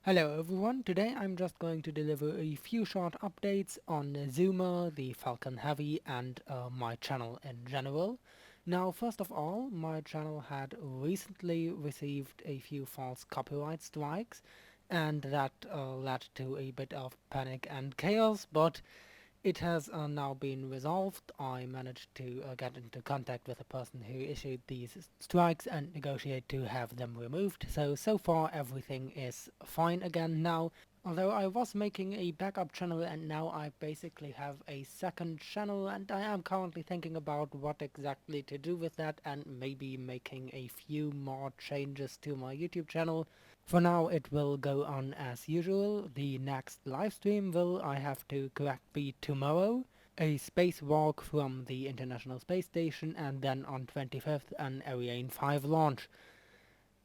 Hello everyone, today I'm just going to deliver a few short updates on Zuma, the Falcon Heavy, and my channel in general. Now, first of all, my channel had recently received a few false copyright strikes, and that led to a bit of panic and chaos, but it has now been resolved. I managed to get into contact with the person who issued these strikes and negotiate to have them removed. So far everything is fine again now. Although I was making a backup channel and now I basically have a second channel, and I am currently thinking about what exactly to do with that and maybe making a few more changes to my YouTube channel. For now it will go on as usual. The next livestream will, I have to correct, be tomorrow. A spacewalk from the International Space Station, and then on 25th an Ariane 5 launch.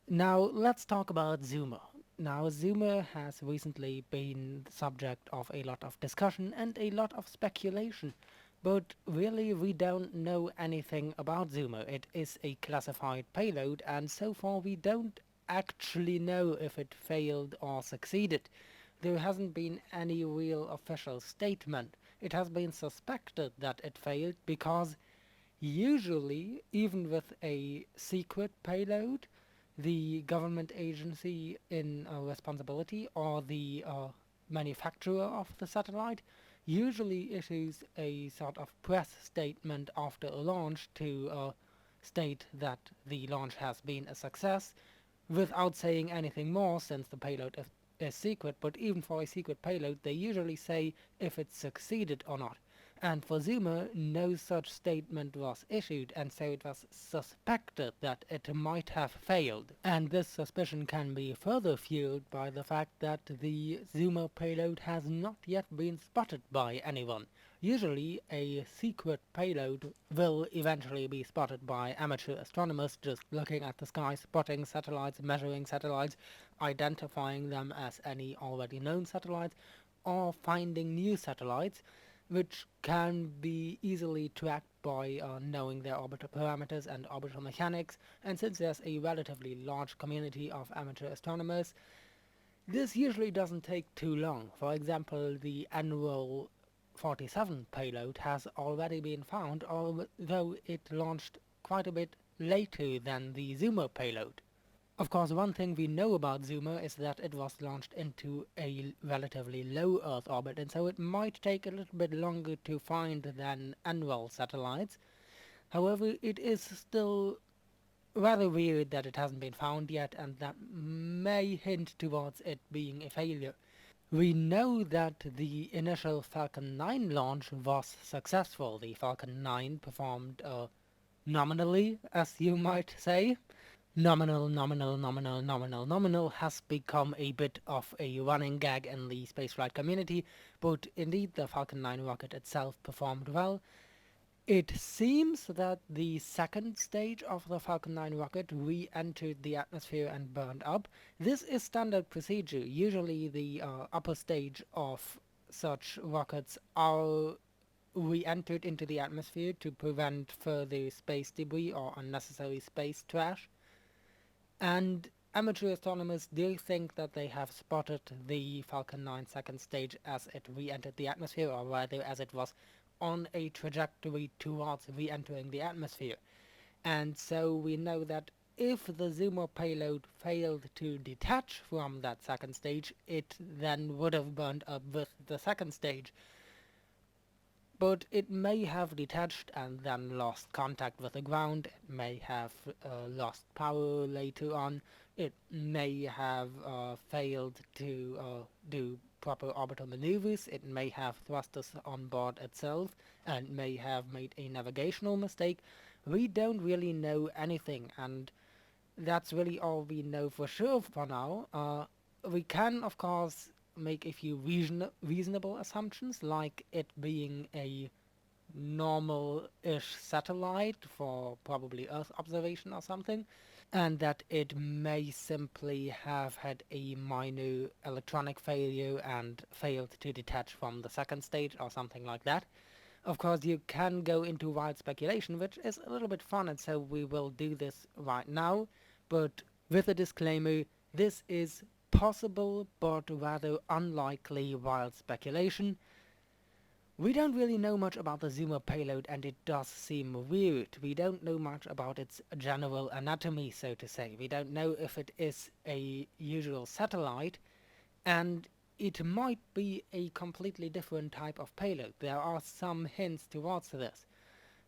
Now let's talk about Zuma. Now Zuma has recently been the subject of a lot of discussion and a lot of speculation. But really we don't know anything about Zuma. It is a classified payload, and so far we don't actually know if it failed or succeeded. There hasn't been any real official statement. It has been suspected that it failed because usually, even with a secret payload, the government agency in responsibility or the manufacturer of the satellite usually issues a sort of press statement after a launch to state that the launch has been a success without saying anything more, since the payload is secret. But even for a secret payload, they usually say if it succeeded or not. And for Zuma, no such statement was issued, and so it was suspected that it might have failed. And this suspicion can be further fueled by the fact that the Zuma payload has not yet been spotted by anyone. Usually, a secret payload will eventually be spotted by amateur astronomers just looking at the sky, spotting satellites, measuring satellites, identifying them as any already known satellites, or finding new satellites, which can be easily tracked by knowing their orbital parameters and orbital mechanics. And since there's a relatively large community of amateur astronomers, this usually doesn't take too long. For example, the annual 47 payload has already been found, although it launched quite a bit later than the Zuma payload. Of course, one thing we know about Zuma is that it was launched into a relatively low Earth orbit, and so it might take a little bit longer to find than annual satellites. However, it is still rather weird that it hasn't been found yet, and that may hint towards it being a failure. We know that the initial Falcon 9 launch was successful. The Falcon 9 performed nominally, as you might say. Nominal has become a bit of a running gag in the spaceflight community, but indeed the Falcon 9 rocket itself performed well. It seems that the second stage of the Falcon 9 rocket re-entered the atmosphere and burned up. This is standard procedure. Usually the upper stage of such rockets are re-entered into the atmosphere to prevent further space debris or unnecessary space trash. And amateur astronomers do think that they have spotted the Falcon 9 second stage as it re-entered the atmosphere, or rather as it was on a trajectory towards re-entering the atmosphere. And so we know that if the Zuma payload failed to detach from that second stage, it then would have burned up with the second stage. But it may have detached and then lost contact with the ground. It may have lost power later on. It may have failed to do proper orbital maneuvers. It may have thrusters on board itself and may have made a navigational mistake. We don't really know anything, and that's really all we know for sure for now. We can, of course, make a few reasonable assumptions, like it being a normal-ish satellite for probably Earth observation or something, and that it may simply have had a minor electronic failure and failed to detach from the second stage or something like that. Of course, you can go into wild speculation, which is a little bit fun, and so we will do this right now, but with a disclaimer, this is possible but rather unlikely wild speculation. We don't really know much about the Zuma payload, and it does seem weird. We don't know much about its general anatomy, so to say. We don't know if it is a usual satellite, and it might be a completely different type of payload. There are some hints towards this.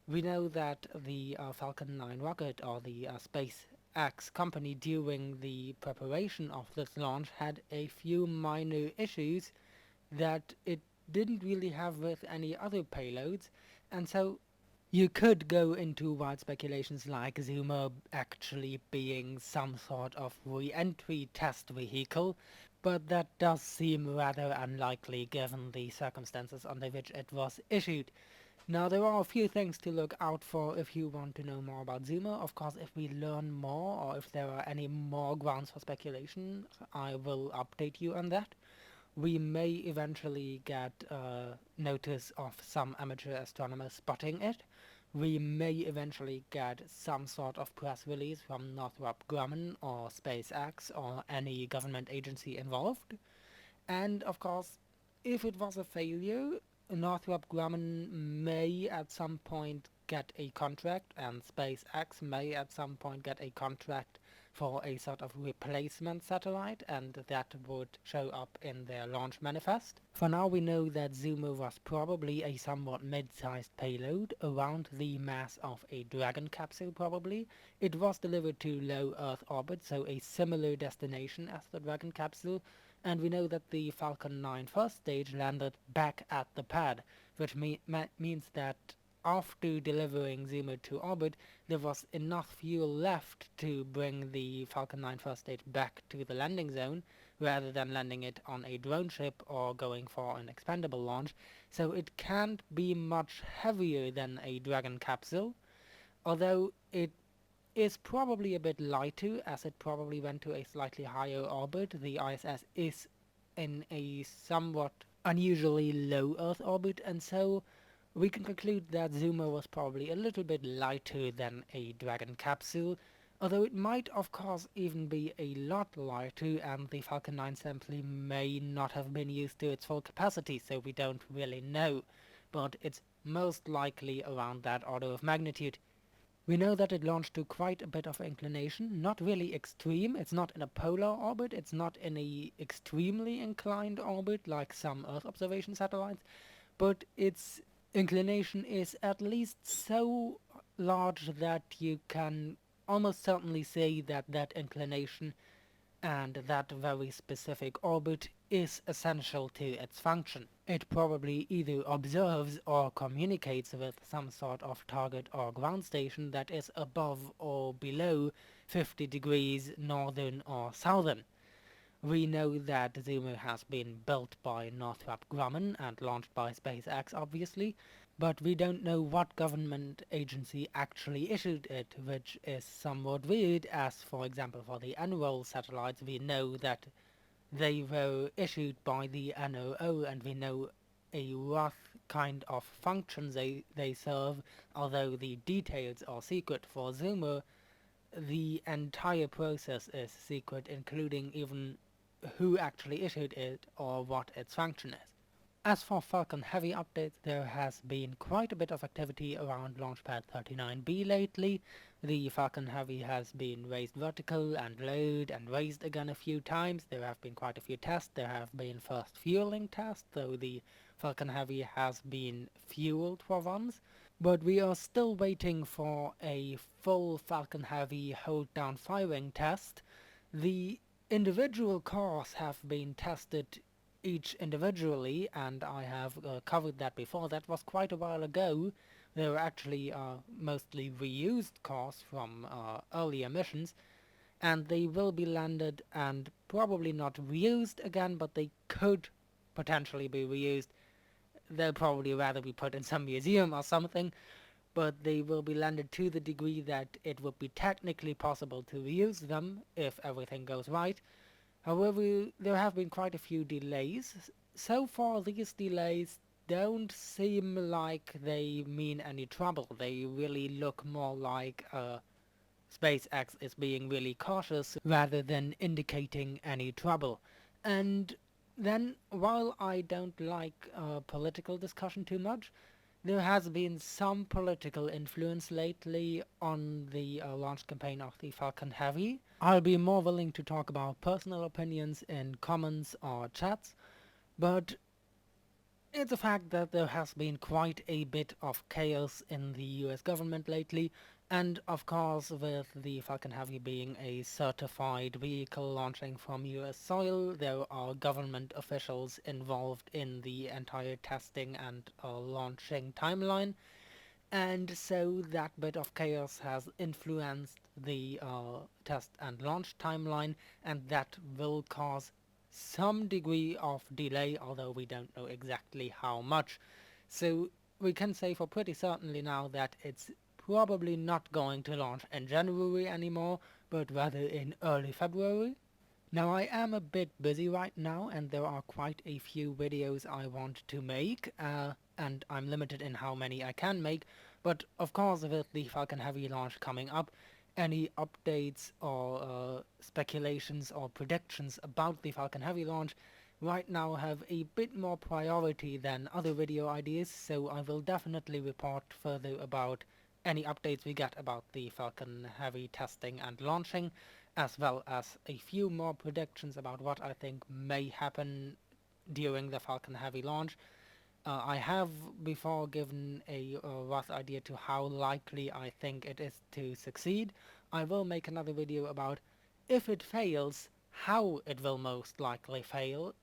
We know that the Falcon 9 rocket, or the SpaceX company, during the preparation of this launch had a few minor issues that it didn't really have with any other payloads, and so you could go into wild speculations like Zuma actually being some sort of re-entry test vehicle, but that does seem rather unlikely given the circumstances under which it was issued. Now, there are a few things to look out for if you want to know more about Zuma. Of course, if we learn more, or if there are any more grounds for speculation, I will update you on that. We may eventually get notice of some amateur astronomers spotting it. We may eventually get some sort of press release from Northrop Grumman or SpaceX or any government agency involved. And of course, if it was a failure, Northrop Grumman may at some point get a contract, and SpaceX may at some point get a contract for a sort of replacement satellite, and that would show up in their launch manifest. For now, we know that Zuma was probably a somewhat mid-sized payload, around the mass of a Dragon capsule probably. It was delivered to low Earth orbit, so a similar destination as the Dragon capsule, and we know that the Falcon 9 first stage landed back at the pad, which means that after delivering Zuma to orbit, there was enough fuel left to bring the Falcon 9 first stage back to the landing zone, rather than landing it on a drone ship or going for an expendable launch, so it can't be much heavier than a Dragon capsule, although it is probably a bit lighter, as it probably went to a slightly higher orbit. The ISS is in a somewhat unusually low Earth orbit, and so we can conclude that Zuma was probably a little bit lighter than a Dragon capsule, although it might of course even be a lot lighter, and the Falcon 9 simply may not have been used to its full capacity, so we don't really know, but it's most likely around that order of magnitude. We know that it launched to quite a bit of inclination, not really extreme. It's not in a polar orbit, it's not in a extremely inclined orbit like some Earth observation satellites, but its inclination is at least so large that you can almost certainly say that that inclination and that very specific orbit is essential to its function. It probably either observes or communicates with some sort of target or ground station that is above or below 50 degrees northern or southern. We know that Zuma has been built by Northrop Grumman and launched by SpaceX, obviously, but we don't know what government agency actually issued it, which is somewhat weird, as for example for the NROL satellites we know that they were issued by the NOO, and we know a rough kind of function they serve, although the details are secret. For Zuma, the entire process is secret, including even who actually issued it or what its function is. As for Falcon Heavy updates, there has been quite a bit of activity around Launchpad 39B lately. The Falcon Heavy has been raised vertical and lowered and raised again a few times. There have been quite a few tests. There have been first fueling tests, though the Falcon Heavy has been fueled for once. But we are still waiting for a full Falcon Heavy hold down firing test. The individual cores have been tested each individually, and I have covered that before. That was quite a while ago. They were actually mostly reused cores from earlier missions, and they will be landed and probably not reused again, but they could potentially be reused. They'll probably rather be put in some museum or something, but they will be landed to the degree that it would be technically possible to reuse them if everything goes right. However, there have been quite a few delays. So far, these delays don't seem like they mean any trouble. They really look more like SpaceX is being really cautious rather than indicating any trouble. And then, while I don't like political discussion too much, there has been some political influence lately on the launch campaign of the Falcon Heavy. I'll be more willing to talk about personal opinions in comments or chats, but it's a fact that there has been quite a bit of chaos in the US government lately, and of course with the Falcon Heavy being a certified vehicle launching from US soil, there are government officials involved in the entire testing and launching timeline, and so that bit of chaos has influenced the test and launch timeline, and that will cause some degree of delay, although we don't know exactly how much. So we can say for pretty certainly now that it's probably not going to launch in January anymore, but rather in early February. Now I am a bit busy right now, and there are quite a few videos I want to make, and I'm limited in how many I can make, but of course with the Falcon Heavy launch coming up, any updates or speculations or predictions about the Falcon Heavy launch right now have a bit more priority than other video ideas, so I will definitely report further about any updates we get about the Falcon Heavy testing and launching, as well as a few more predictions about what I think may happen during the Falcon Heavy launch. I have before given a rough idea to how likely I think it is to succeed. I will make another video about if it fails, how it will most likely fail.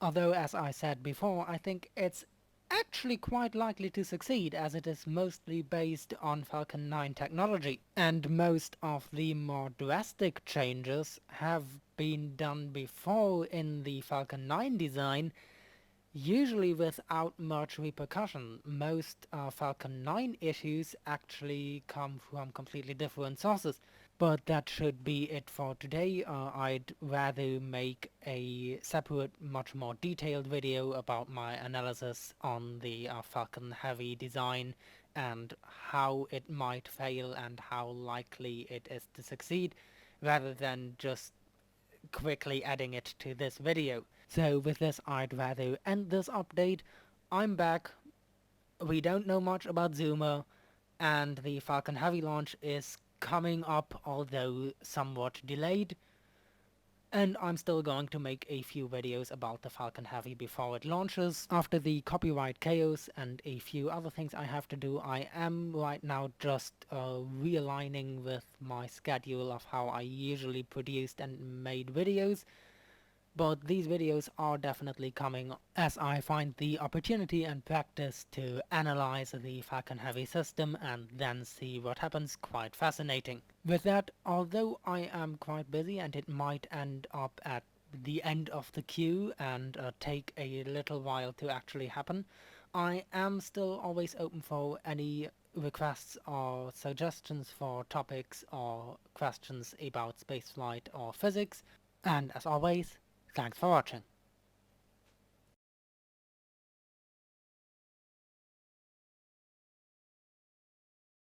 Although, as I said before, I think it's actually quite likely to succeed, as it is mostly based on Falcon 9 technology, and most of the more drastic changes have been done before in the Falcon 9 design, usually without much repercussion. Most Falcon 9 issues actually come from completely different sources. But that should be it for today. I'd rather make a separate, much more detailed video about my analysis on the Falcon Heavy design and how it might fail and how likely it is to succeed, rather than just quickly adding it to this video. So with this, I'd rather end this update. I'm back. We don't know much about Zuma, and the Falcon Heavy launch is coming up, although somewhat delayed. And I'm still going to make a few videos about the Falcon Heavy before it launches. After the copyright chaos and a few other things I have to do, I am right now just realigning with my schedule of how I usually produced and made videos. But these videos are definitely coming as I find the opportunity and practice to analyze the Falcon Heavy system and then see what happens quite fascinating. With that, although I am quite busy and it might end up at the end of the queue and take a little while to actually happen, I am still always open for any requests or suggestions for topics or questions about spaceflight or physics. And as always, thanks for watching.